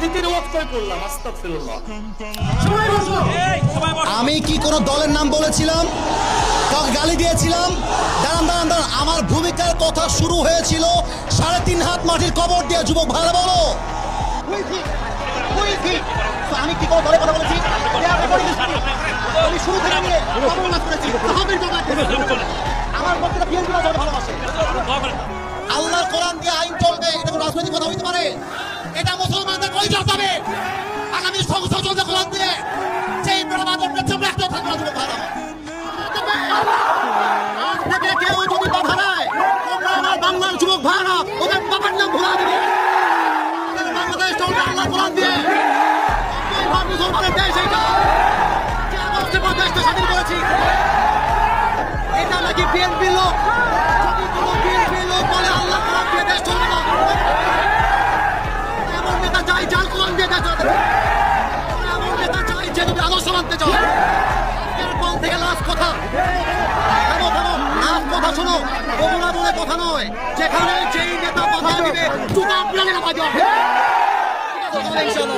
রাজনীতির ওয়াক্তই পড়লাম, আস্তাগফিরুল্লাহ। আমি কি কোনো দলের নাম বলেছিলাম, কাউকে গালি দিয়েছিলাম? দাঁড়ান দাঁড়ান দাঁড়ান, আমার ভূমিকার কথা শুরু হয়েছিল 3.5 হাত মাটির কবর দিয়ে। যুবক ভাইরা বলো, আমি কি কোনো দলের কথা বলেছি? আমি শুরু থেকে নিয়ে অবমাননা করেছি। আমার বক্তব্য বিএনপি ভালোবাসে। আল্লাহর কোরআন দিয়ে আইন চলবে, এটা কোনো রাজনৈতিক কথা হইতে পারে? এটা মুসলমানদের পরিচয় পাবে আগামী সংসদ চলবে কোরআন দিয়ে। সেই প্রমাণের পেছনে একটা থাকবে যুবক ভাইরা। আজ থেকে কেউ যদি কথা নেয়, তোমরা আমার বাংলার যুবক ভাইরা ওদের বাবার নাম ভুলা দেবে। বাংলাদেশ চলবে আল্লাহ কোরআন দিয়ে। মুসলমানের দেশ এটা, দেশটা স্বাধীন করেছি। এটা নাকি বিএনপি লোক? যদি কোনো বিএনপি লোক বলে আল্লাহ কোরআন দিয়ে দেশ চলবে না, এমন নেতা চাই যার কোরআন দিয়ে দেশ চলবে। এমন নেতা চাই যে তুমি আদর্শ মানতে চাও। এরপর থেকে লাস্ট কথা, লাস্ট কথা শোনো, ওগুলা বলে কথা নয়। যেখানে যেই নেতা কথা দিবে তুমি আপনার নেতা যাবে। ইনশাআল্লাহ।